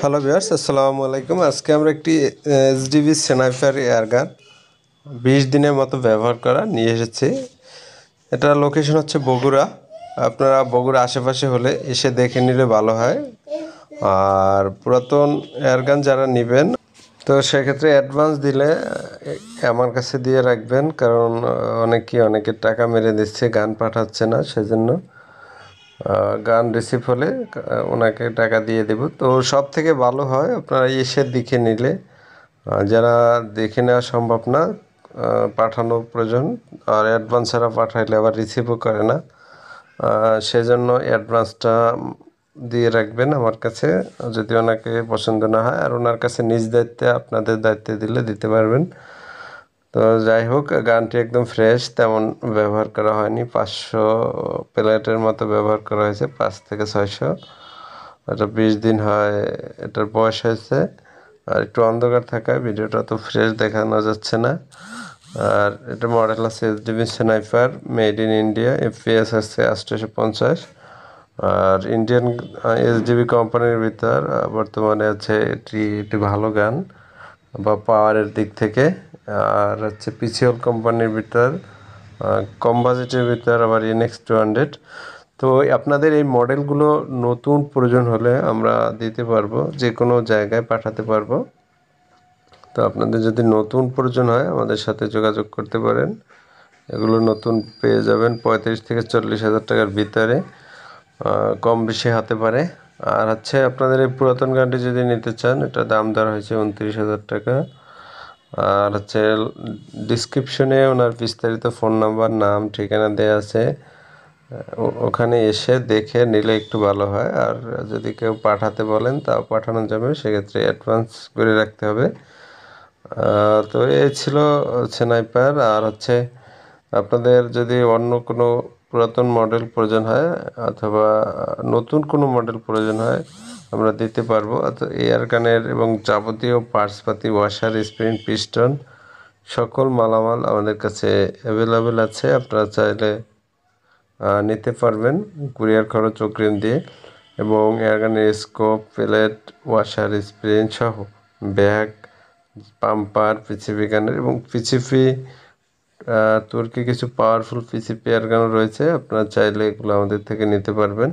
Hello viewers, আসসালামু আলাইকুম। আজকে আমরা একটি এইচডিভি স্নাইপার এয়ারগান 20 দিনের মতো ব্যবহার করা নিয়ে এসেছি। এটা লোকেশন হচ্ছে বগুড়া। আপনারা বগুড়া আশেপাশে হলে এসে দেখে নিলে ভালো হয়। আর পুরাতন এয়ারগান যারা নেবেন, তো সেক্ষেত্রে অ্যাডভান্স দিলে আমার কাছে দিয়ে রাখবেন, কারণ অনেকের টাকা মেরে দিচ্ছে, গান পাঠাচ্ছে না, সেজন্য গান রিসিভ হলে ওনাকে টাকা দিয়ে দেব। তো সব থেকে ভালো হয় আপনারা এসে দেখে নিলে। যারা দেখে নেওয়া সম্ভব না, পাঠানো প্রয়োজন। আর অ্যাডভান্স ছাড়া পাঠাইলে আবার রিসিভও করে না, সেজন্য অ্যাডভান্সটা দিয়ে রাখবেন আমার কাছে, যদি ওনাকে পছন্দ না হয়। আর ওনার কাছে নিজ দায়িত্বে, আপনাদের দায়িত্বে দিলে দিতে পারবেন। তো যাই হোক, গানটি একদম ফ্রেশ, তেমন ব্যবহার করা হয়নি। 500 প্লেটের মতো ব্যবহার করা হয়েছে, 5 থেকে 600। এটা 20 দিন হয় এটার বয়স হয়েছে। আর একটু অন্ধকার থাকায় ভিডিওটা তো ফ্রেশ দেখানো যাচ্ছে না। আর এটা মডেল আছে HDV sniper, made in India, FPS আছে 850। আর ইন্ডিয়ান এইচডিভি কোম্পানির ভিতর বর্তমানে আছে এটি ভালো গান বা পাওয়ারের দিক থেকে। আর হচ্ছে পিসিএল কোম্পানির ভিতর, কম বাজেটের ভিতর আবার ইনএক্স 200। তো আপনাদের এই মডেলগুলো নতুন প্রয়োজন হলে আমরা দিতে পারবো, যে কোনো জায়গায় পাঠাতে পারবো। তো আপনাদের যদি নতুন প্রয়োজন হয় আমাদের সাথে যোগাযোগ করতে পারেন। এগুলো নতুন পেয়ে যাবেন 35 থেকে 40 হাজার টাকার ভিতরে, কম বেশি হতে পারে। আর হচ্ছে আপনাদের এই পুরাতন গানটি যদি নিতে চান, এটা দাম ধরা হয়েছে 29,000 টাকা। আর হচ্ছে ডিসক্রিপশনে ওনার বিস্তারিত ফোন নাম্বার, নাম, ঠিকানা দেওয়া আছে। ওখানে এসে দেখে নিলে একটু ভালো হয়। আর যদি কেউ পাঠাতে বলেন তাও পাঠানো যাবে, সেক্ষেত্রে অ্যাডভান্স করে রাখতে হবে। তো এই ছিল স্নাইপার। আর হচ্ছে আপনাদের যদি অন্য কোনো পুরাতন মডেল প্রয়োজন হয় অথবা নতুন কোনো মডেল প্রয়োজন হয়, আমরা দিতে পারবো। এয়ার গানের এবং যাবতীয় পার্টসপাতি, ওয়াশার, স্প্রিং, পিস্টন, সকল মালামাল আমাদের কাছে অ্যাভেলেবেল আছে। আপনারা চাইলে নিতে পারবেন কুরিয়ার খরচ অগ্রিম দিয়ে। এবং এয়ারগানের স্কোপ, প্লেট, ওয়াশার, স্প্রিং সহ ব্যাগ, পাম্পার, পিছিপি গানের এবং পিছিপি তুর্কি কিছু পাওয়ারফুল পিছিপি এয়ারগানও রয়েছে। আপনারা চাইলে এগুলো আমাদের থেকে নিতে পারবেন,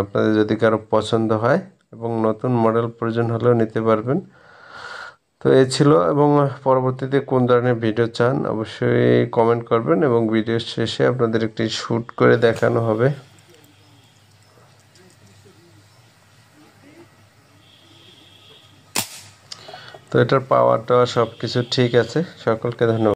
আপনাদের যদি কারো পছন্দ হয়। এবং নতুন মডেল প্রয়োজন হলেও নিতে পারবেন। তো এই ছিল। এবং পরবর্তীতে কোন ধরনের ভিডিও চান অবশ্যই কমেন্ট করবেন, এবং ভিডিও শেষে আপনাদের একটি শ্যুট করে দেখানো হবে। তো এটার পাওয়ার টাওয়ার সব কিছু ঠিক আছে। সকলকে ধন্যবাদ।